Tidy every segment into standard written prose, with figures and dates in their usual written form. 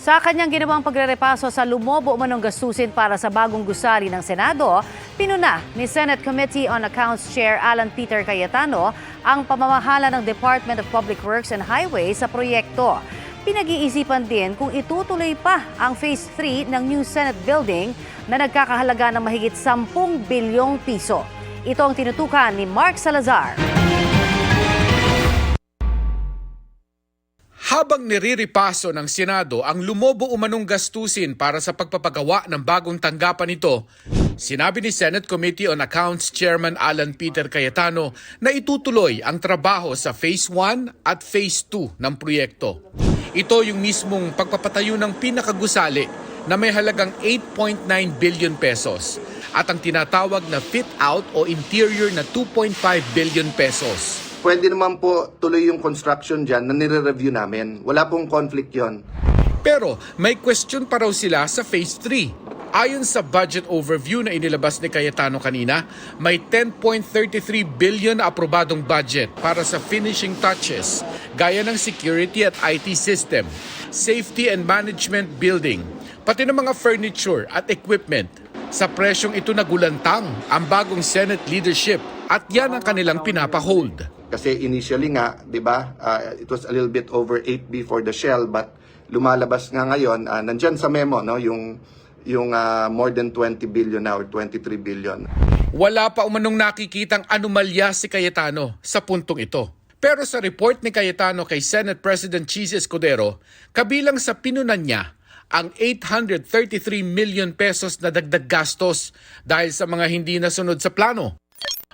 Sa kanyang ginawang pagrerepaso sa lumobo umanong gastusin para sa bagong gusali ng Senado, pinuna ni Senate Committee on Accounts Chair Alan Peter Cayetano ang pamamahala ng Department of Public Works and Highways sa proyekto. Pinag-iisipan din kung itutuloy pa ang Phase 3 ng new Senate building na nagkakahalaga ng mahigit 10 bilyong piso. Ito ang tinutukan ni Mark Salazar. Habang niriripaso ng Senado ang lumobo umanong gastusin para sa pagpapagawa ng bagong tanggapan nito, sinabi ni Senate Committee on Accounts Chairman Alan Peter Cayetano na itutuloy ang trabaho sa Phase 1 at Phase 2 ng proyekto. Ito yung mismong pagpapatayo ng pinakagusali na may halagang 8.9 billion pesos at ang tinatawag na fit-out o interior na 2.5 billion pesos. Pwede naman po tuloy yung construction dyan na nire-review namin. Wala pong conflict yon. Pero may question pa raw sila sa Phase 3. Ayon sa budget overview na inilabas ni Cayetano kanina, may 10.33 billion na aprobadong budget para sa finishing touches, gaya ng security at IT system, safety and management building, pati ng mga furniture at equipment. Sa presyong ito nagulantang ang bagong Senate leadership at yan ang kanilang pinapahold. Kasi initially nga, 'di ba, it was a little bit over 8B for the shell, but lumalabas nga ngayon nandiyan sa memo no yung more than 20 billion now or 23 billion. Wala pa umanong nakikitang anomalya si Cayetano sa puntong ito. Pero sa report ni Cayetano kay Senate President Chis Escudero, kabilang sa pinunan niya ang 833 million pesos na dagdag gastos dahil sa mga hindi nasunod sa plano.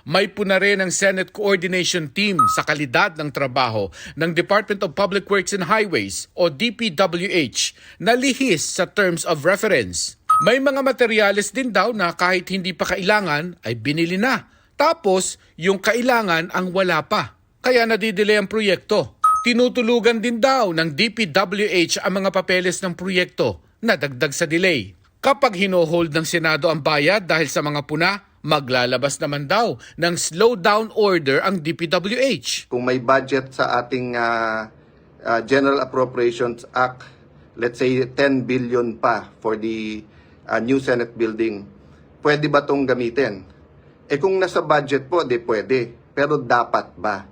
May puna rin ang Senate Coordination Team sa kalidad ng trabaho ng Department of Public Works and Highways o DPWH na lihis sa terms of reference. May mga materyales din daw na kahit hindi pa kailangan ay binili na. Tapos yung kailangan ang wala pa. Kaya nadidelay ang proyekto. Tinutulugan din daw ng DPWH ang mga papeles ng proyekto na dagdag sa delay. Kapag hinohold ng Senado ang bayad dahil sa mga puna, maglalabas naman daw ng slowdown order ang DPWH. Kung may budget sa ating General Appropriations Act, let's say 10 billion pa for the new Senate building, pwede ba itong gamitin? Kung nasa budget po, di pwede. Pero dapat ba?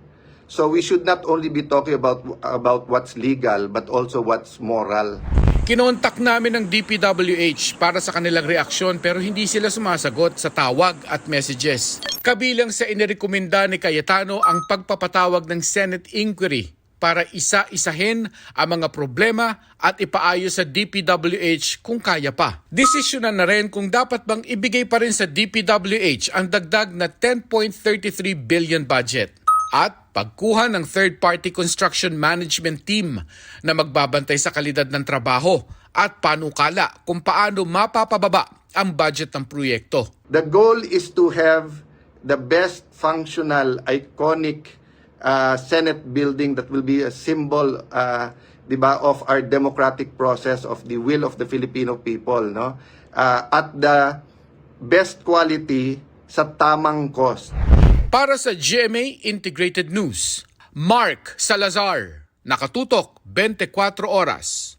So we should not only be talking about what's legal, but also what's moral. Kinontak namin ng DPWH para sa kanilang reaksyon pero hindi sila sumasagot sa tawag at messages. Kabilang sa inirekomenda ni Cayetano ang pagpapatawag ng Senate inquiry para isa-isahin ang mga problema at ipaayos sa DPWH kung kaya pa. Desisyonan na rin kung dapat bang ibigay pa rin sa DPWH ang dagdag na 10.33 billion budget. At pagkuha ng third-party construction management team na magbabantay sa kalidad ng trabaho at panukala kung paano mapapababa ang budget ng proyekto. The goal is to have the best functional, iconic Senate building that will be a symbol of our democratic process of the will of the Filipino people, no? At the best quality sa tamang cost. Para sa GMA Integrated News, Mark Salazar, Nakatutok 24 Oras.